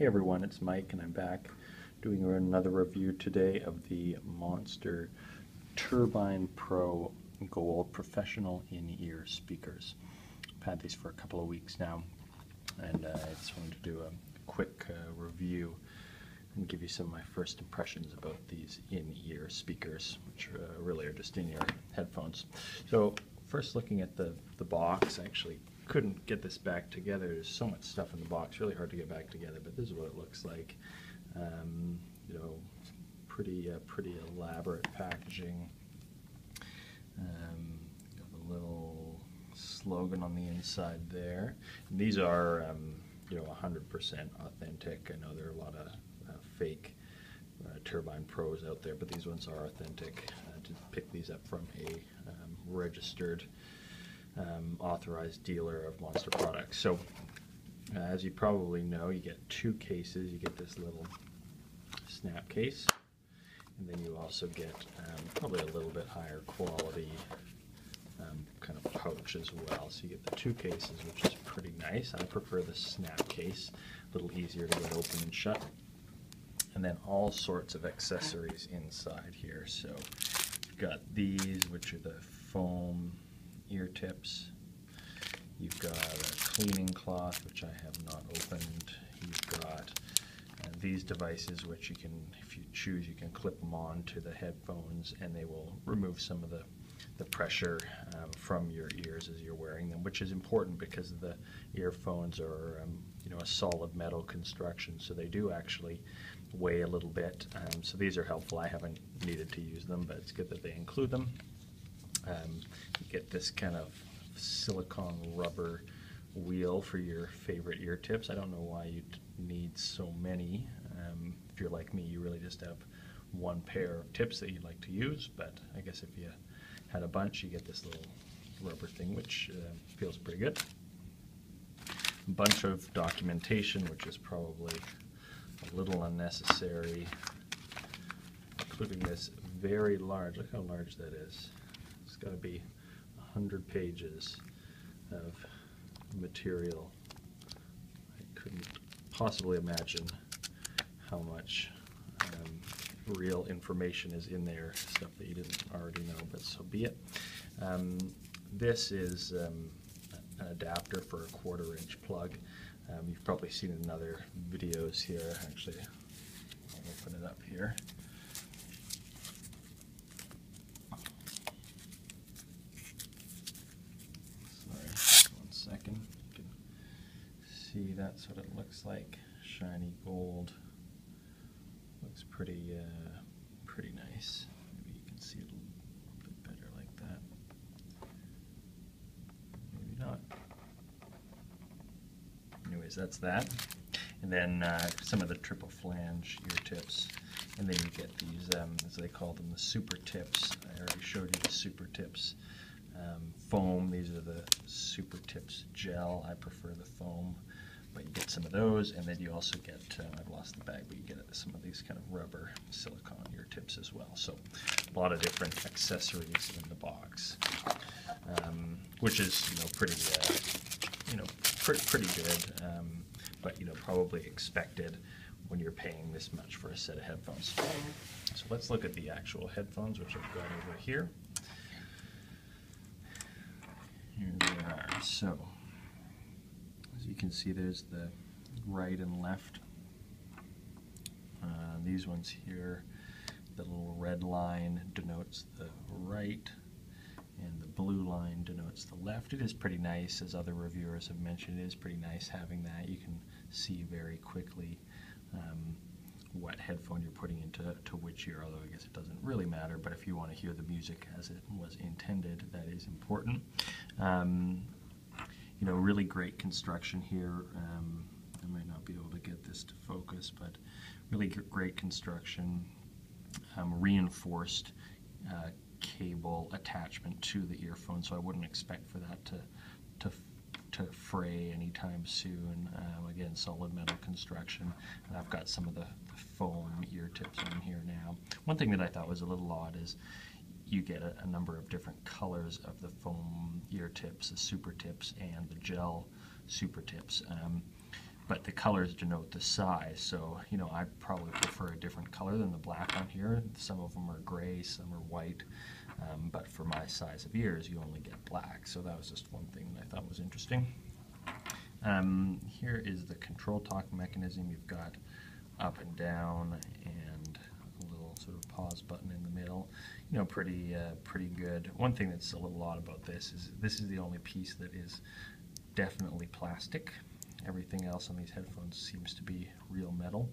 Hey everyone, it's Mike and I'm back doing another review today of the Monster Turbine Pro Gold Professional In-Ear Speakers. I've had these for a couple of weeks now, and I just wanted to do a quick review and give you some of my first impressions about these in-ear speakers, which really are just in-ear headphones. So first, looking at the box, I actually couldn't get this back together. There's so much stuff in the box, really hard to get back together, but this is what it looks like. You know, pretty elaborate packaging. Got a little slogan on the inside there. And these are, you know, 100% authentic. I know there are a lot of fake Turbine Pros out there, but these ones are authentic. To pick these up from a registered authorized dealer of Monster products. So as you probably know, you get two cases. You get this little snap case, and then you also get probably a little bit higher quality kind of pouch as well. So you get the two cases, which is pretty nice. I prefer the snap case, a little easier to get open and shut. And then all sorts of accessories inside here. So you've got these, which are the foam ear tips. You've got a cleaning cloth, which I have not opened. You've got these devices, which you can, if you choose, you can clip them on to the headphones, and they will remove some of the pressure from your ears as you're wearing them, which is important because the earphones are you know, a solid metal construction, so they do actually weigh a little bit. So these are helpful. I haven't needed to use them, but it's good that they include them. You get this kind of silicone rubber wheel for your favorite ear tips. I don't know why you'd need so many. If you're like me, you really just have one pair of tips that you'd like to use, but I guess if you had a bunch, you get this little rubber thing, which feels pretty good. A bunch of documentation, which is probably a little unnecessary, including this very large, look how large that is. It's got to be 100 pages of material. I couldn't possibly imagine how much real information is in there, stuff that you didn't already know, but so be it. This is an adapter for a 1/4-inch plug. You've probably seen it in other videos here. Actually, I'll open it up here. Second, you can see that's what it looks like. Shiny gold. Looks pretty nice. Maybe you can see it a little bit better like that. Maybe not. Anyways, that's that. And then some of the triple flange ear tips. And then you get these, as they call them, the super tips. I already showed you the super tips. Foam, these are the super tips gel. I prefer the foam, but you get some of those, and then you also get, I've lost the bag, but you get some of these kind of rubber silicone ear tips as well. So a lot of different accessories in the box, which is, you know, pretty good, but, you know, probably expected when you're paying this much for a set of headphones. So let's look at the actual headphones, which I've got over here. Here they are. So, as you can see, there's the right and left. These ones here, the little red line denotes the right, and the blue line denotes the left. It is pretty nice, as other reviewers have mentioned. It is pretty nice having that. You can see very quickly what headphone you're putting into which ear, although I guess it doesn't really matter, but if you want to hear the music as it was intended, that is important. You know, really great construction here. I might not be able to get this to focus, but really great construction. Reinforced cable attachment to the earphone, so I wouldn't expect for that to fray anytime soon. Again, solid metal construction, and I've got some of the foam ear tips on here now. One thing that I thought was a little odd is you get a number of different colors of the foam ear tips, the super tips and the gel super tips. but the colors denote the size. So, you know, I probably prefer a different color than the black on here. Some of them are gray, some are white, but for my size of ears, you only get black. So that was just one thing that I thought was interesting. Here is the control talk mechanism. You've got up and down and a little sort of pause button in the middle. You know, pretty good. One thing that's a little odd about this is the only piece that is definitely plastic. Everything else on these headphones seems to be real metal.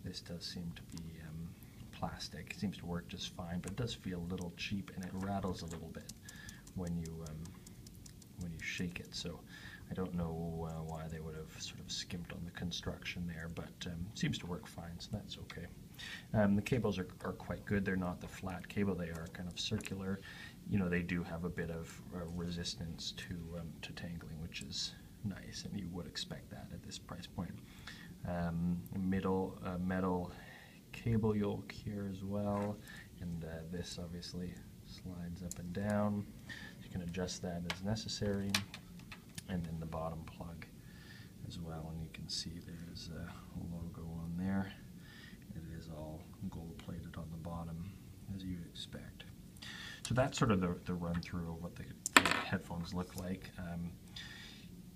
This does seem to be plastic. It seems to work just fine, but it does feel a little cheap, and it rattles a little bit when you shake it. So I don't know why they would have sort of skimped on the construction there, but seems to work fine, so that's okay. The cables are quite good. They're not the flat cable. They are kind of circular. You know, they do have a bit of resistance to tangling, which is nice, and you would expect that at this price point. Metal cable yoke here as well, and this obviously slides up and down. You can adjust that as necessary, and then the bottom plug as well, and you can see there's a logo on there. It is all gold plated on the bottom, as you'd expect. So that's sort of the run through of what the headphones look like.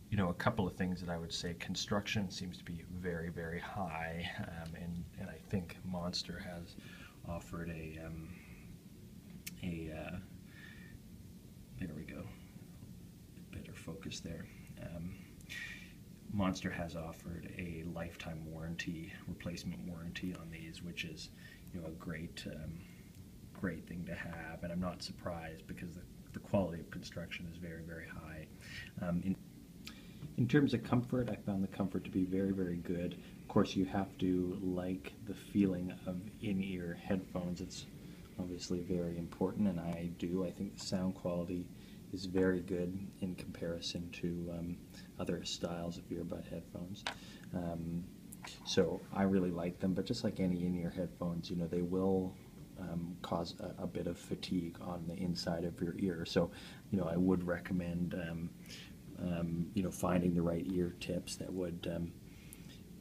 You know, a couple of things that I would say: construction seems to be very, very high, and I think Monster has offered there we go, better focus there. Monster has offered a lifetime warranty, replacement warranty on these, which is, you know, a great thing to have, and I'm not surprised because the quality of construction is very, very high. In terms of comfort, I found the comfort to be very, very good. Of course, you have to like the feeling of in-ear headphones. It's obviously very important, and I do. I think the sound quality is very good in comparison to other styles of earbud headphones. So I really like them, but just like any in-ear headphones, you know, they will cause a bit of fatigue on the inside of your ear. So, you know, I would recommend you know, finding the right ear tips that would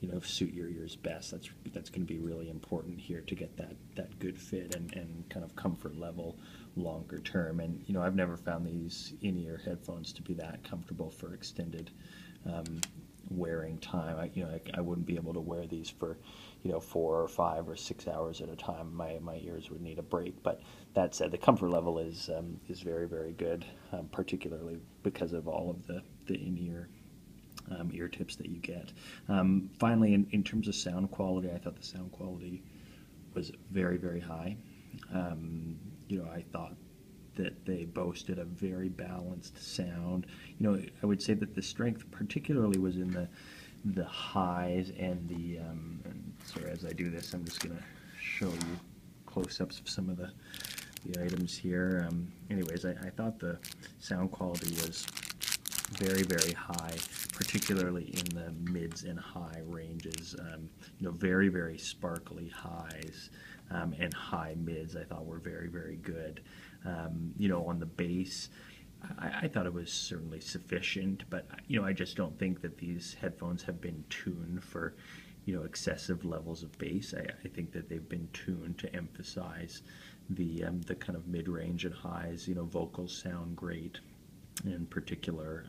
you know, suit your ears best. That's going to be really important here to get that good fit and kind of comfort level longer term. And, you know, I've never found these in-ear headphones to be that comfortable for extended wearing time. I wouldn't be able to wear these for, you know, 4 or 5 or 6 hours at a time. My ears would need a break. But that said, the comfort level is very, very good, particularly because of all of the in-ear ear tips that you get. Finally, in terms of sound quality, I thought the sound quality was very, very high. You know, I thought that they boasted a very balanced sound. You know, I would say that the strength particularly was in the highs and the, and sorry, as I do this, I'm just going to show you close-ups of some of the items here. Anyways, I thought the sound quality was very, very high, particularly in the mids and high ranges. You know, very, very sparkly highs and high mids I thought were very, very good. You know, on the bass, I thought it was certainly sufficient, but, you know, I just don't think that these headphones have been tuned for, you know, excessive levels of bass. I think that they've been tuned to emphasize the kind of mid-range and highs. You know, vocals sound great. In particular,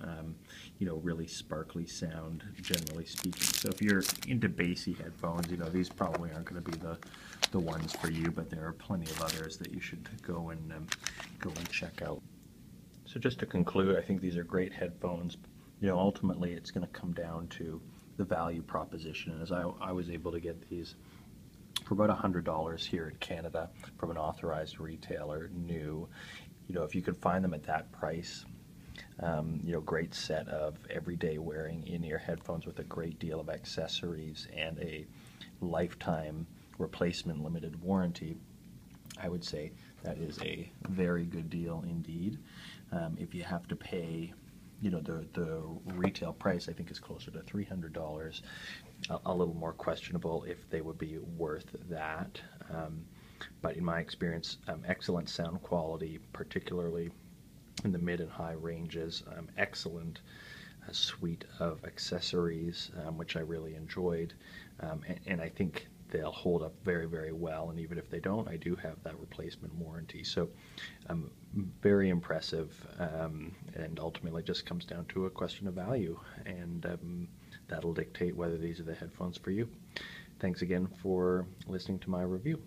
you know, really sparkly sound, generally speaking. So if you're into bassy headphones, you know, these probably aren't going to be the ones for you, but there are plenty of others that you should go and check out. So just to conclude, I think these are great headphones. You know, ultimately it's going to come down to the value proposition, and as I was able to get these for about $100 here in Canada from an authorized retailer, new. You know, if you could find them at that price, you know, great set of everyday wearing in-ear headphones with a great deal of accessories and a lifetime replacement limited warranty, I would say that is a very good deal indeed. If you have to pay, you know, the retail price I think is closer to $300, a little more questionable if they would be worth that. But in my experience, excellent sound quality, particularly in the mid and high ranges, excellent a suite of accessories, which I really enjoyed, and I think they'll hold up very, very well. And even if they don't, I do have that replacement warranty. So very impressive, and ultimately it just comes down to a question of value, and that'll dictate whether these are the headphones for you. Thanks again for listening to my review.